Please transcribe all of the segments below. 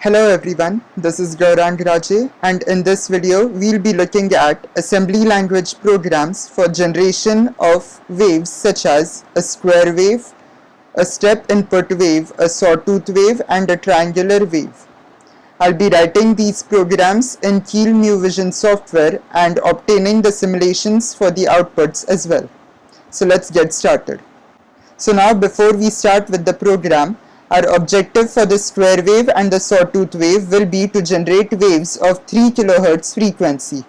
Hello everyone, this is Gaurang Raje, and in this video we'll be looking at assembly language programs for generation of waves such as a square wave, a step input wave, a sawtooth wave, and a triangular wave. I'll be writing these programs in Keel Mu Vision software and obtaining the simulations for the outputs as well. So let's get started. So now before we start with the program, our objective for the square wave and the sawtooth wave will be to generate waves of 3 kHz frequency.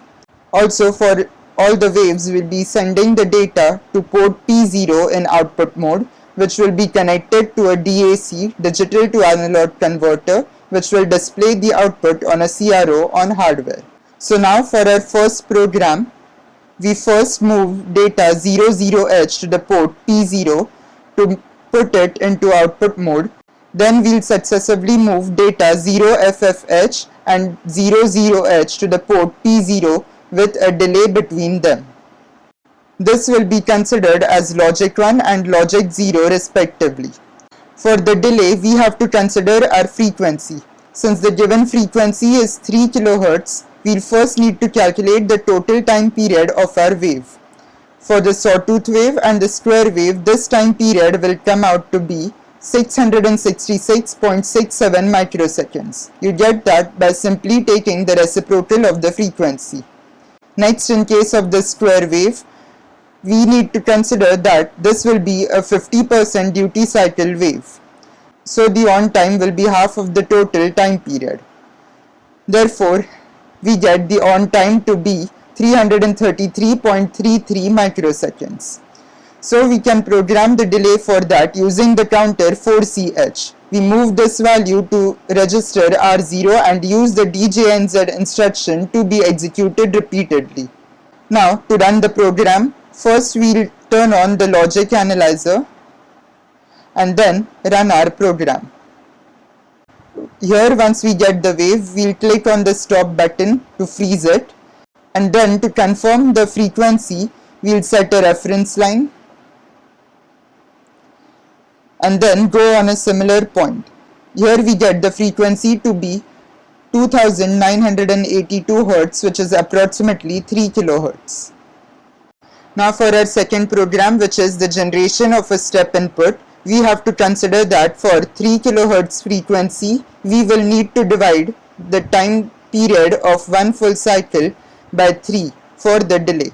Also, for all the waves, we'll be sending the data to port P0 in output mode, which will be connected to a DAC, digital to analog converter, which will display the output on a CRO on hardware. So now for our first program, we first move data 00H to the port P0 to put it into output mode. Then we'll successively move data 0FFH and 00H to the port P0 with a delay between them. This will be considered as logic 1 and logic 0 respectively. For the delay, we have to consider our frequency. Since the given frequency is 3 kHz, we'll first need to calculate the total time period of our wave. For the sawtooth wave and the square wave, this time period will come out to be 666.67 microseconds. You get that by simply taking the reciprocal of the frequency. Next, in case of the square wave, we need to consider that this will be a 50% duty cycle wave. So the on time will be half of the total time period. Therefore, we get the on time to be 333.33 microseconds. So we can program the delay for that using the counter 4CH. We move this value to register R0 and use the DJNZ instruction to be executed repeatedly. Now to run the program, first we'll turn on the logic analyzer and then run our program. Here, once we get the wave, we'll click on the stop button to freeze it, and then to confirm the frequency, we'll set a reference line and then go on a similar point. Here we get the frequency to be 2982 Hz, which is approximately 3 kHz. Now for our second program, which is the generation of a step input, we have to consider that for 3 kHz frequency, we will need to divide the time period of one full cycle by 3 for the delay.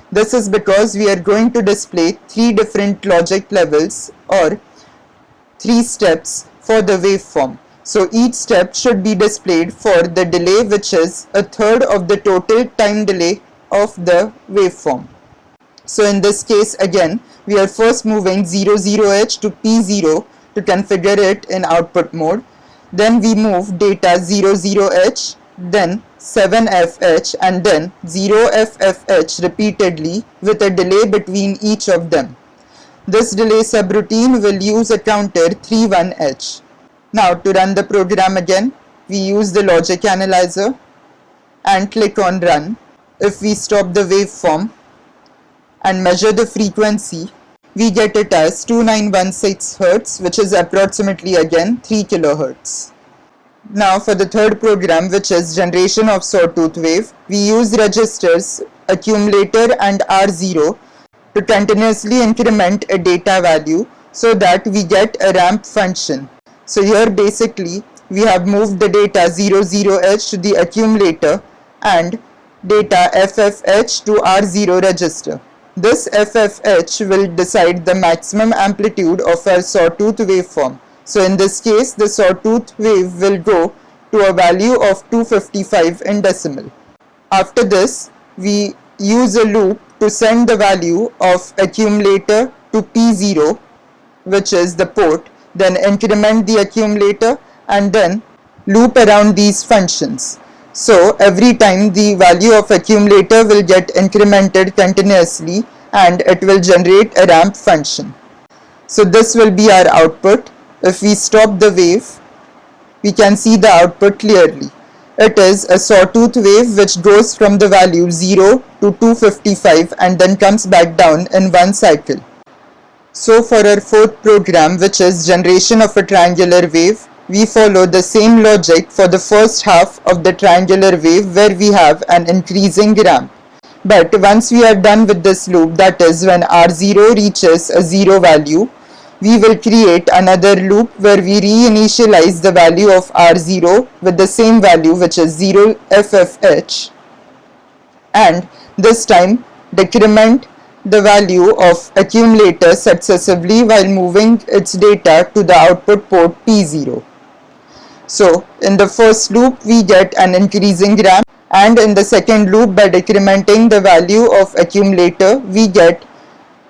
This is because we are going to display 3 different logic levels or 3 steps for the waveform. So each step should be displayed for the delay, which is a third of the total time delay of the waveform. So in this case, again, we are first moving 00H to P0 to configure it in output mode. Then we move data 00H, then 7FH and then 0FFH repeatedly with a delay between each of them. This delay subroutine will use a counter 31H. Now to run the program again, we use the logic analyzer and click on run. If we stop the waveform and measure the frequency, we get it as 2916 Hz, which is approximately again 3 kHz. Now for the third program, which is generation of sawtooth wave, we use registers, accumulator and R0 to continuously increment a data value so that we get a ramp function. So here basically we have moved the data 00H to the accumulator and data FFH to R0 register. This FFH will decide the maximum amplitude of our sawtooth waveform. So in this case, the sawtooth wave will go to a value of 255 in decimal. After this, we use a loop to send the value of accumulator to P0, which is the port, then increment the accumulator and then loop around these functions. So every time the value of accumulator will get incremented continuously and it will generate a ramp function. So this will be our output. If we stop the wave, we can see the output clearly. It is a sawtooth wave which goes from the value 0 to 255 and then comes back down in one cycle. So for our fourth program, which is generation of a triangular wave, we follow the same logic for the first half of the triangular wave where we have an increasing ramp. But once we are done with this loop, that is when R0 reaches a 0 value, we will create another loop where we reinitialize the value of R0 with the same value, which is 0 FFH, and this time decrement the value of accumulator successively while moving its data to the output port P0. So in the first loop we get an increasing ramp, and in the second loop by decrementing the value of accumulator we get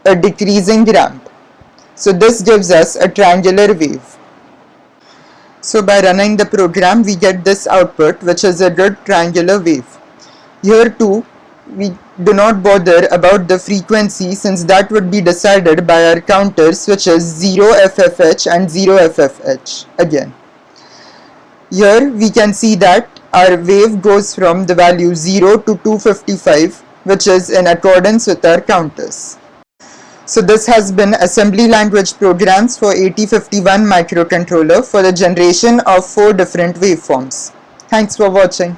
a decreasing ramp. So this gives us a triangular wave. So by running the program we get this output, which is a good triangular wave. Here too we do not bother about the frequency, since that would be decided by our counters, which is 0 FFH and 0 FFH again. Here we can see that our wave goes from the value 0 to 255, which is in accordance with our counters. So this has been assembly language programs for 8051 microcontroller for the generation of 4 different waveforms. Thanks for watching.